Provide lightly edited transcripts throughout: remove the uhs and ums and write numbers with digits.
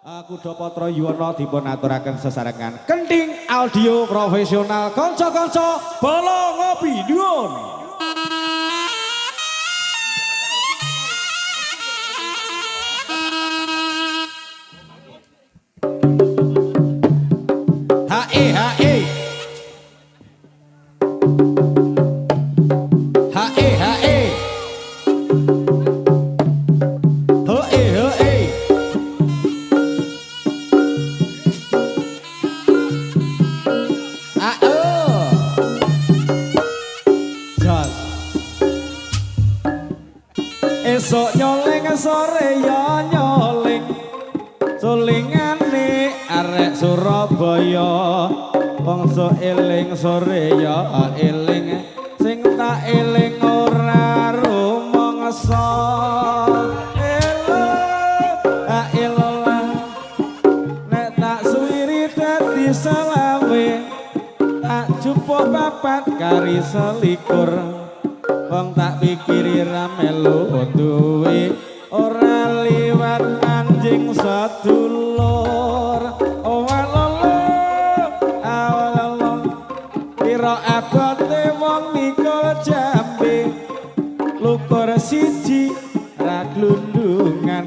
Kuda Patra Yuwana dipun aturaken sesarengan kenthing audio profesional kanca-kanca bala ngopi nuwun. Hae hae hae hae esok nyoling sore ya nyoling sulingane arek Surabaya bangsa eling sore ya eling sing tak eling ora rumangsa elolah nek tak suwiri dadi selawe tak jupo papat kari selikur wong tak pikiri ra melu duwe ora liwat anjing sedulur awalolo pira abote wong mikul jambe lukur siji ra glundungan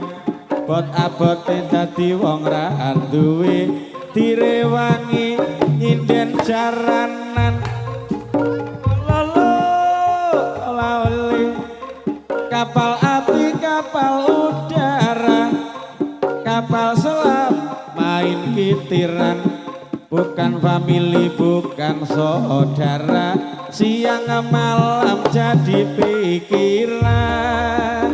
bot abote dadi wong ra duwe direwangi nyinden jaranan kapal api, kapal udara, kapal selam, main kitiran, bukan famili, bukan saudara, siang malam jadi pikiran.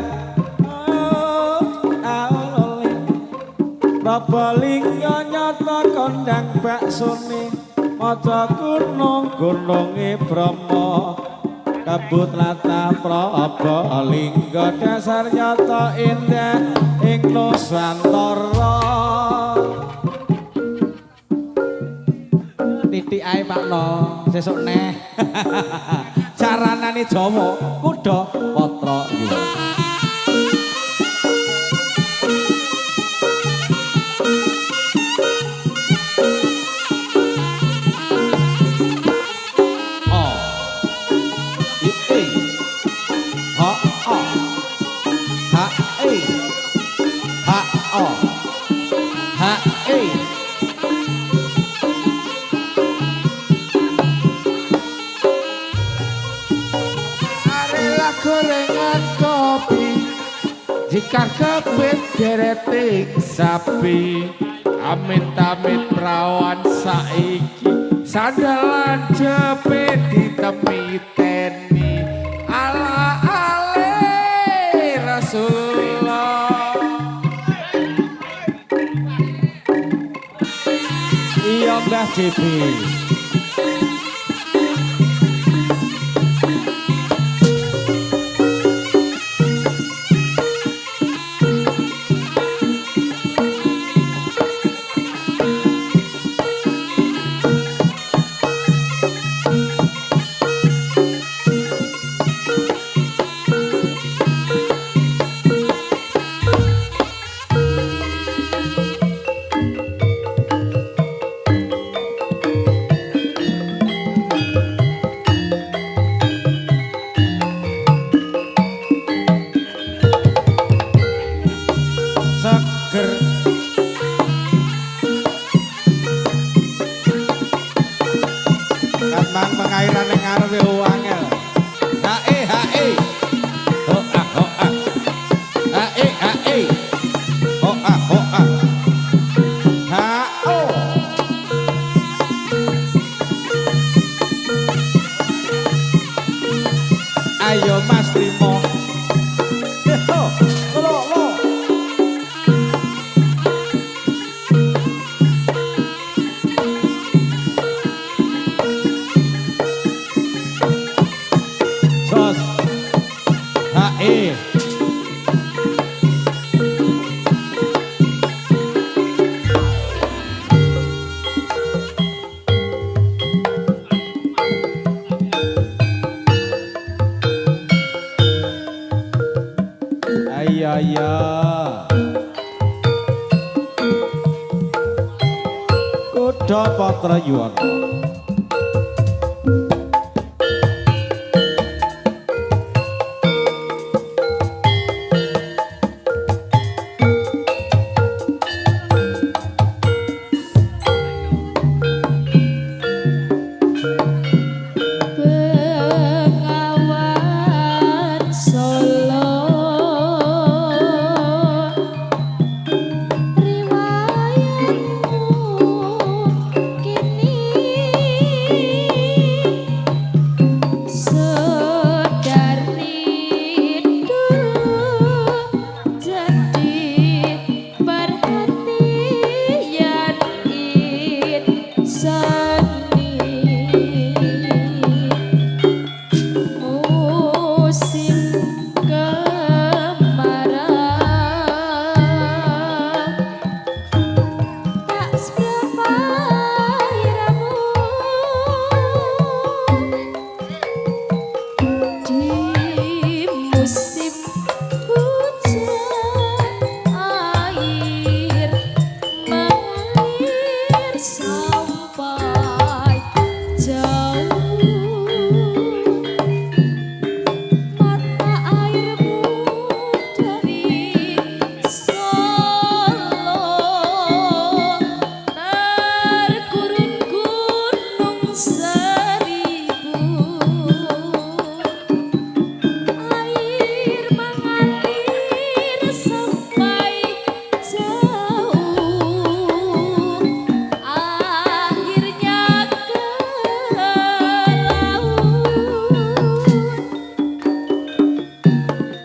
Probolinggo nyoto kondang baksone, maca gunung-gununge Bromo. Kabut lata Probolinggo dasar nyata indah ing Nusantara. Titik ae Pakno sesuk neh. Caranane Jawa Kuda Patra Yuwana. Gorengan kopi jika kebet deretik sapi amit-amit perawan saiki sandalan jepit ditemiteni ala ale Rasulullah iya Mbah Jibi. Kembang pengairan yang ngarepe wangel. Hae hae. Hoa hoa. Hae hae. Hoa hoa. Hao. Ayo Mas Timo. Lo. Yuda Patra Yuwono. Bengawan Solo riwayatmu kini sedarni dulu jadi perhatian insani musim kemarau tak seberapa iramu di musim hujan air mengalir sampai jauh mata airmu dari Solo terkurun gunung seribu air mengalir sampai jauh akhirnya ke laut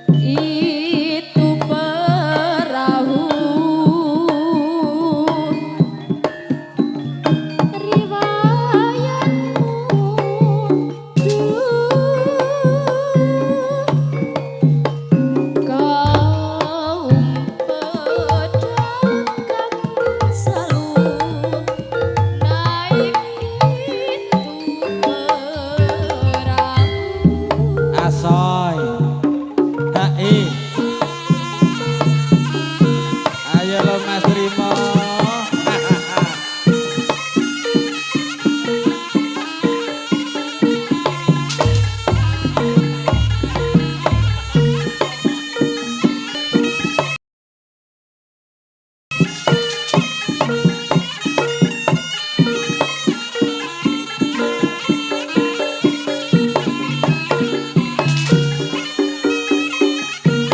itu perahu riwayatmu dulu kaum pedagang selalu naik itu perahu. Asoy. Hai. Ayo lo Mas Rimo.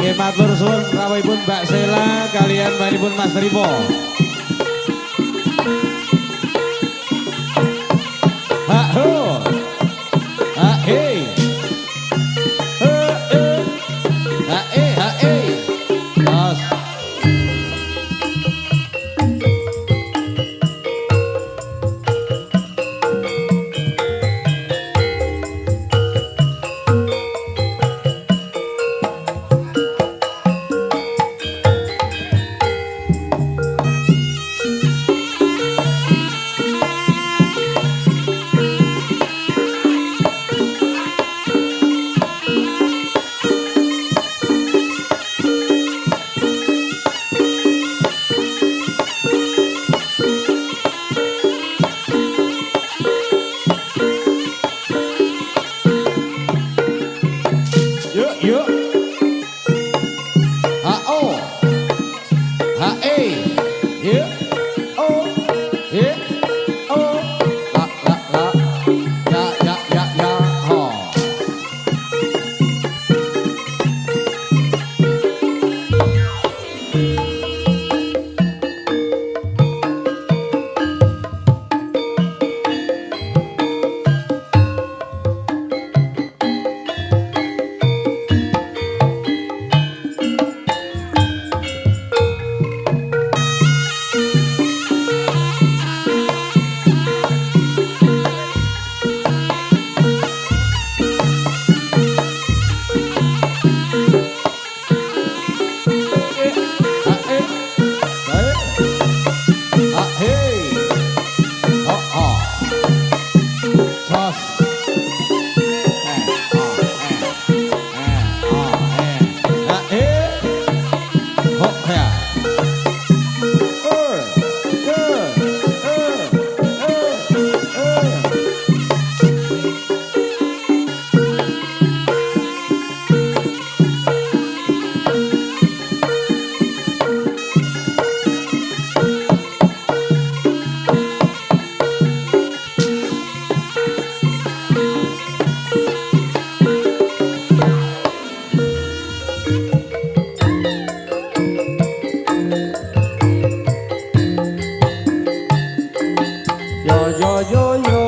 Nggih matur suwun rawuhipun Mbak Sela kalian panjenengan Mas Rimo. Ha ho. Ha he. Ha e ha e. Los. yo yo yo.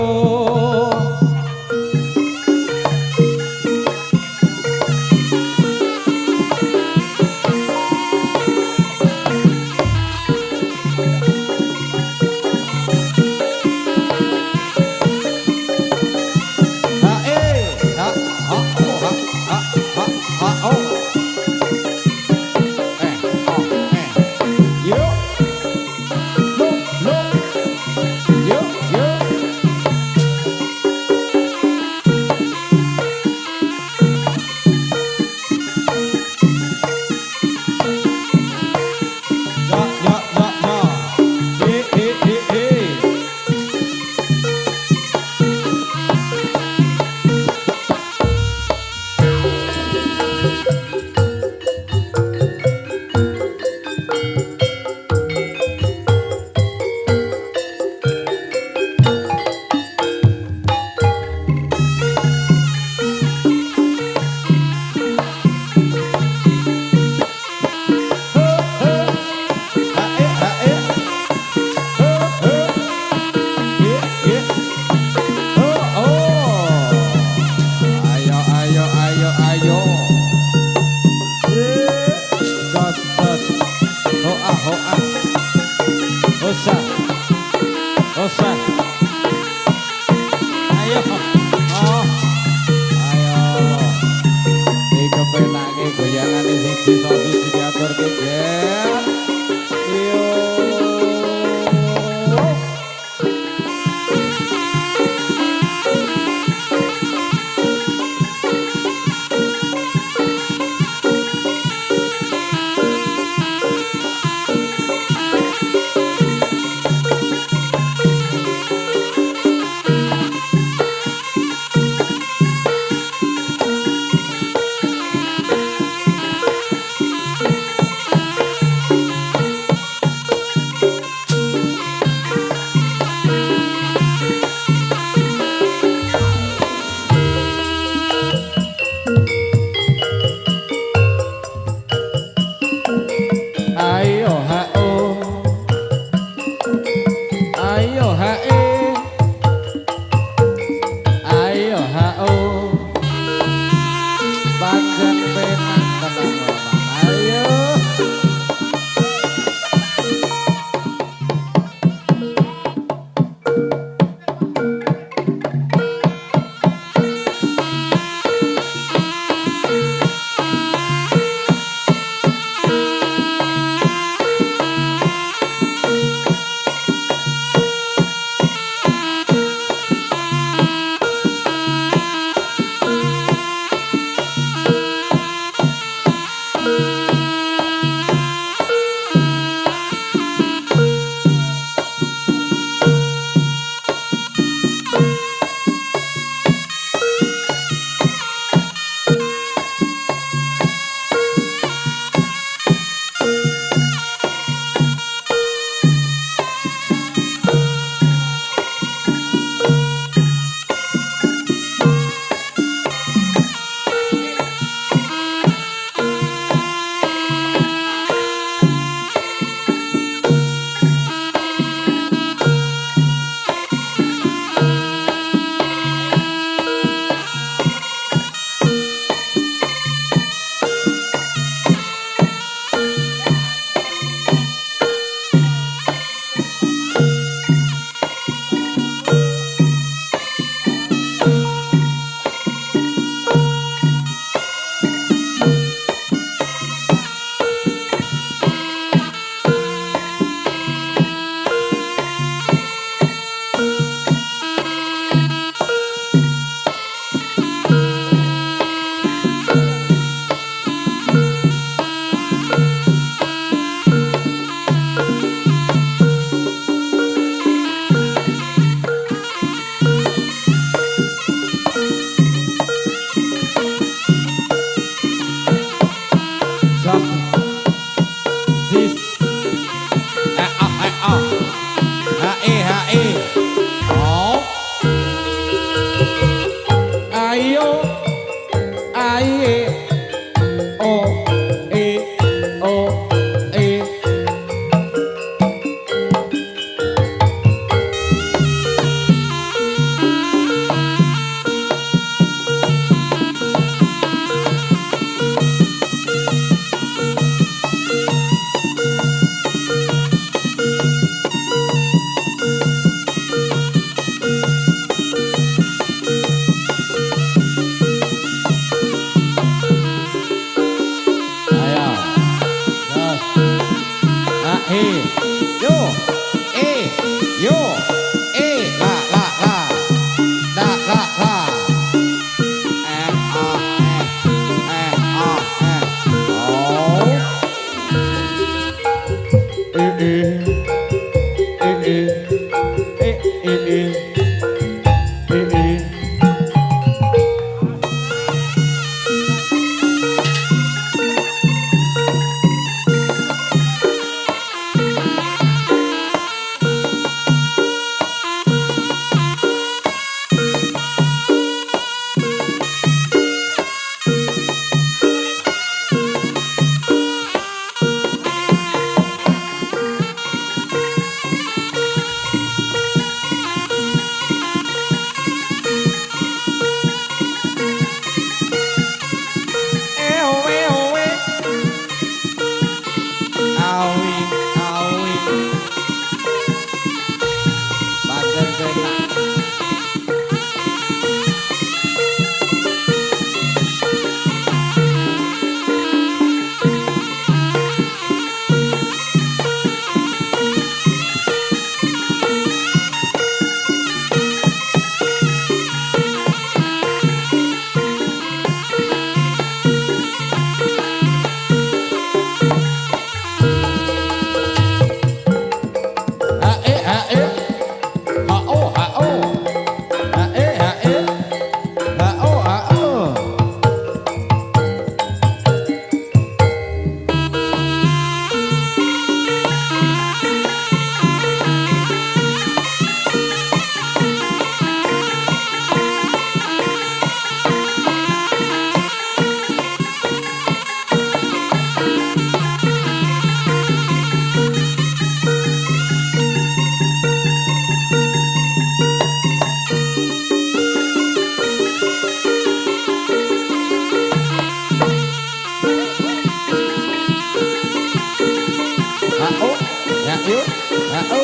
ayo au au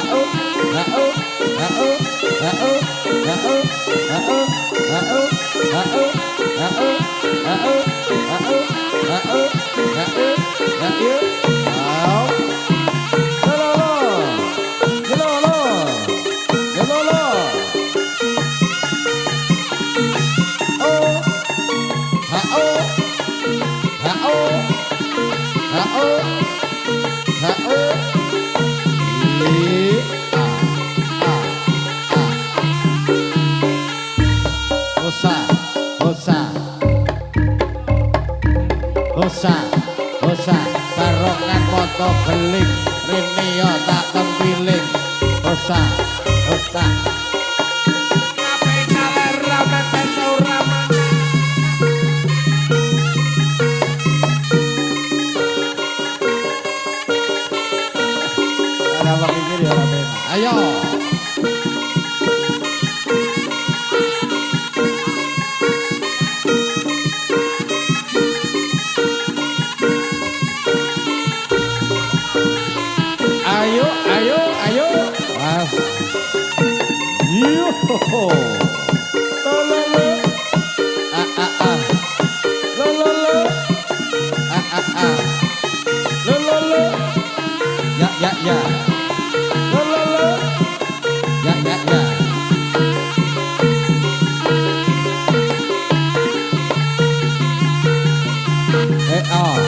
au au au Osa barongan foto beling rene yo tak tempiling osa ape nalar rame peso rame Ada waktu ini di orang bema. ayo ayo was Yo. Lololo. Lololo. Lololo. ya Lololo. ya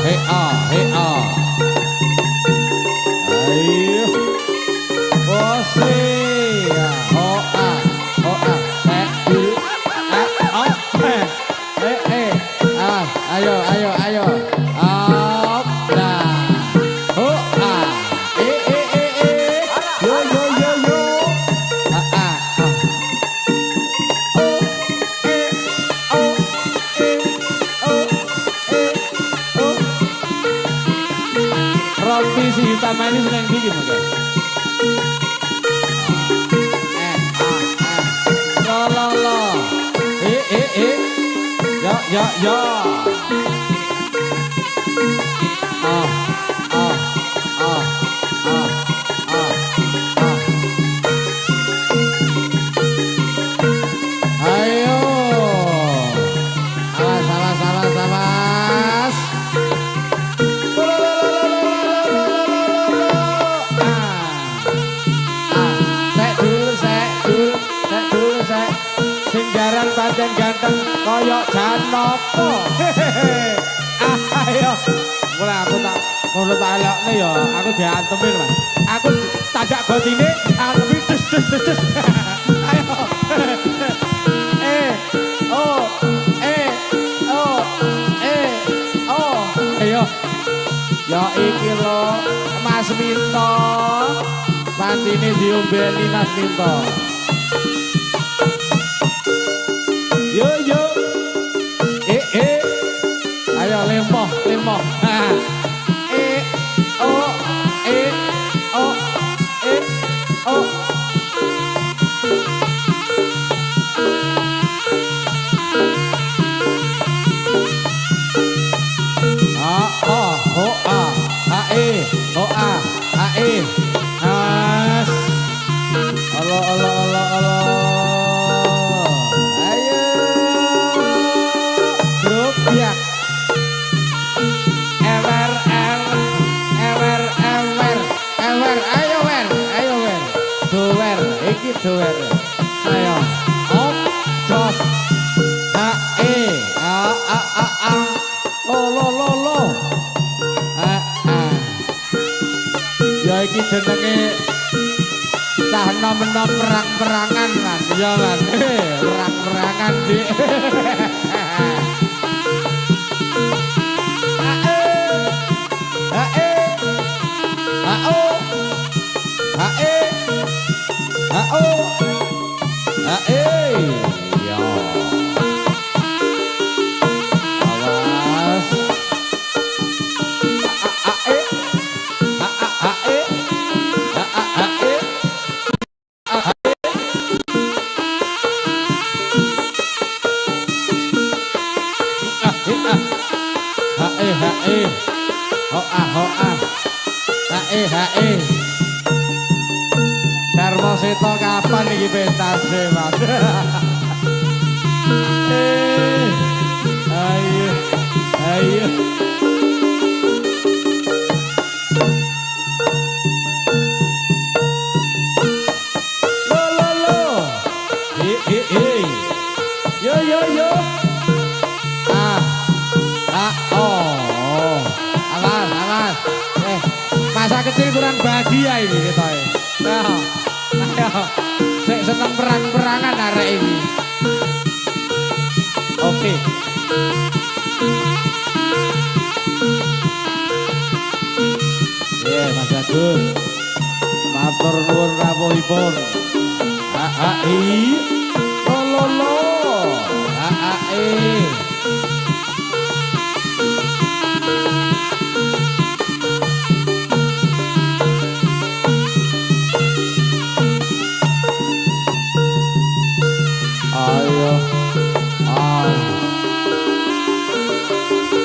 hey oh Ayo. Bose. Ya. oh saya dulu ayo up dah oh Yo yo yo yo. Roti si hitam manis neng di gimana? Lo. Ya. Ayo. Awas. Sek dulu. Sing jaran pancen ganteng koyok Janoto. Ayo. Mulai aku tak menurut elokne ya, aku diantemin, Mas. Aku tajak gotine, aku dus. Ayo. Ayo. Ya iki lo Mas Minto. Pantine diombeni Mas Minto. Yo. Ayo lempoh. Mas. Allah. Ayo. Grup ya. Ewer. Ayo wer. Dower. Iki dower. Ayo. Om. Jos. Lo. Ya iki jenenge cah nom-nom perang-perangan kan. Ya kan. Perang-perangan Dik. Ya. Awas. Hoa. Hae. Seta kapan iki pentase, Mas? Ayo. Ayo. Yo yo yo. Oh. Awas, awas. Masa kecil kurang bahagia ini kita. Ayo. Sik seneng perang-perangan arek ini. Oke. Mas Agus. Matur nuwun rawuhipun. Lolo. Ayo.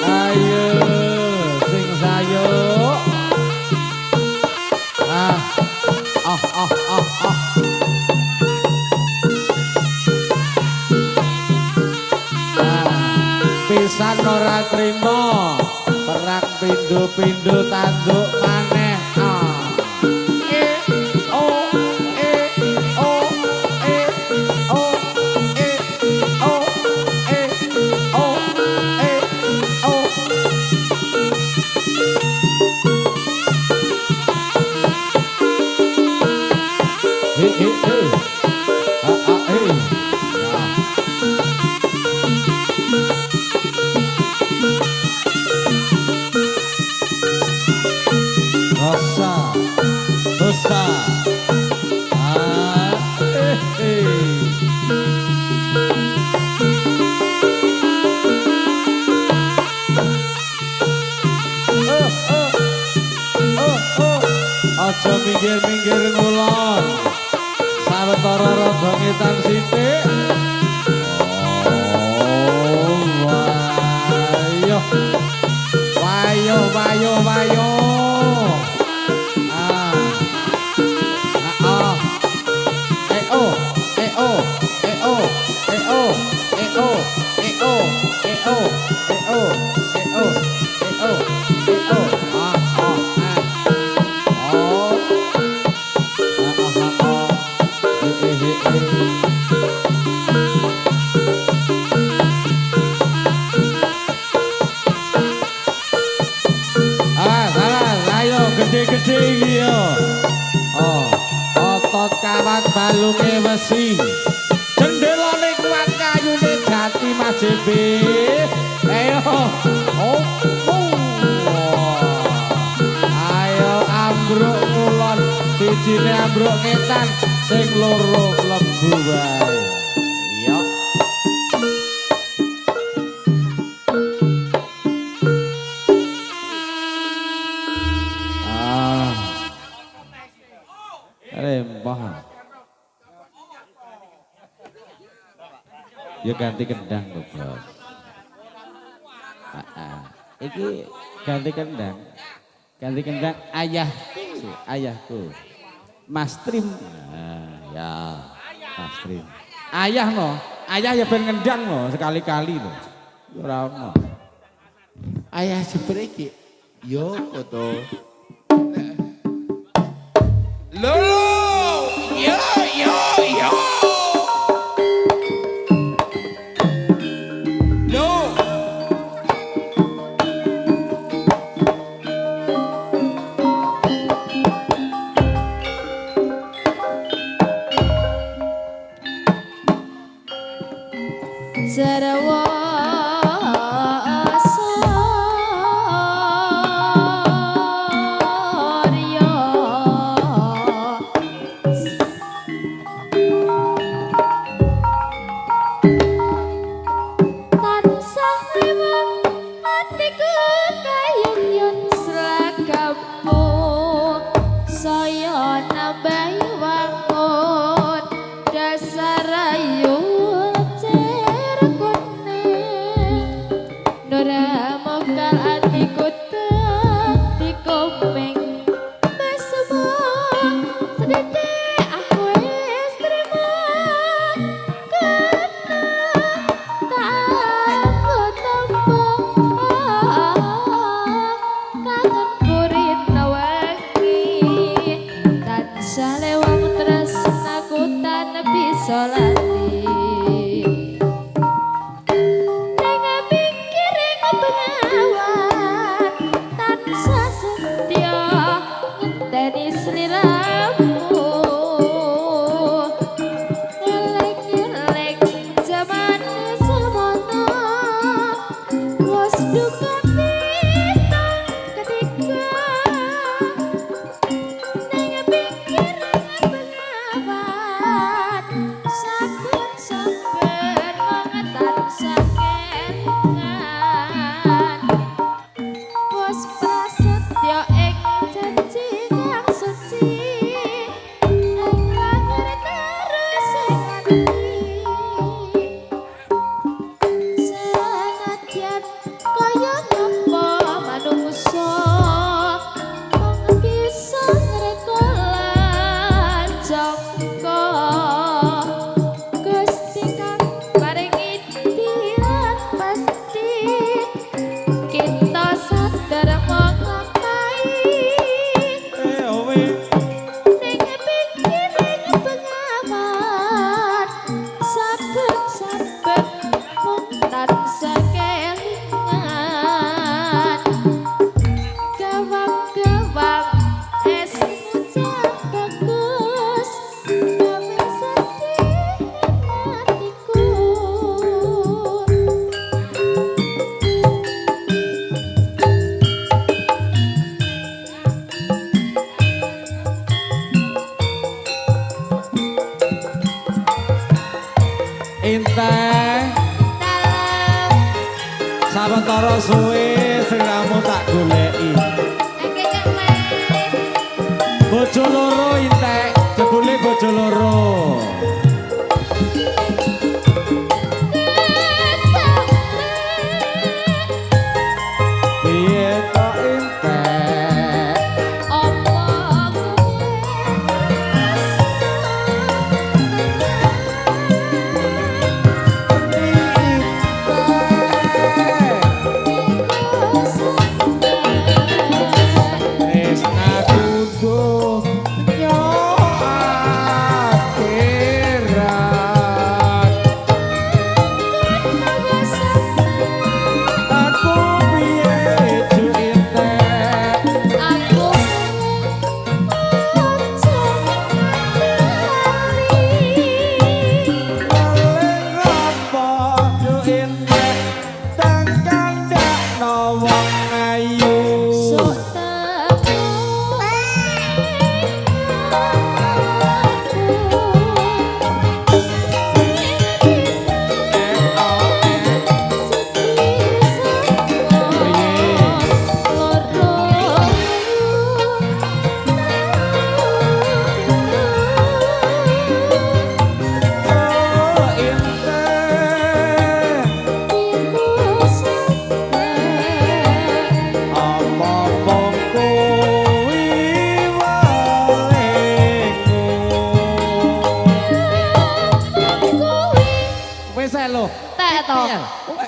Ayo sing sayo. Pisan ora trimo perang pindho-pindho tanduk maneh. Rosa. Aja minggir-minggir ngulon. Sawetara rada ngetan sithik. Wayo. Gede-gede iki yo. Otot kawat balunge wesi. Jendelane kuat kayune jati Mas JB. Ayo. Ayo ambruk kulon, sijine ambruk ngetan, sing loro mlebu wae. Yo. Rempah. Ya ganti kendang lho, Bos. Iki ganti kendang. Ganti kendang ayahku. Mas Trim. Ya, Mas Trim. Ayah no, ayah ya ben ngendang no sekali-kali lho. Ora ono. Ayah seperti yo foto. Lolo, yo. Sarawa Dasar ayu cer Jale wong tresnaku tan bisa lali Ning pikiring bengawan tansah setya ngenteni sliramu Elek-elek jaman semono wis duka ketika Inteh sawetara suwe sliramu tak goleki bojo loro Inteh jebule bojo loro piye kok Inteh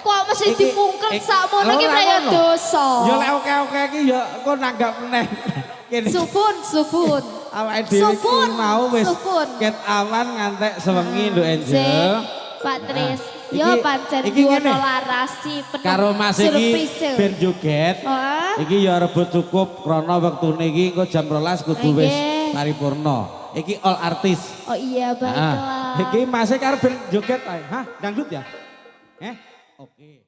Kok mesti dipungkel sakmono iki kaya dosa. Ya lek oke-oke iki ya kok nanggap meneh. Kene. Supun. Awake dhewe iki mau wis Supun. ket awan ngantek sewengi lho Angel. Pak Tris, Iki- yo pancen iki ono ngene. larasi penuh Karo Mas iki surprise. ben joget. Wah. Iki ya rebut cukup krana wektune iki engko jam 12 kudu wis Nggih. paripurna. Iki all artis. Oh iya baiklah. Iki Mas karo ben joget ae. Hah, dangdut ya? Oke.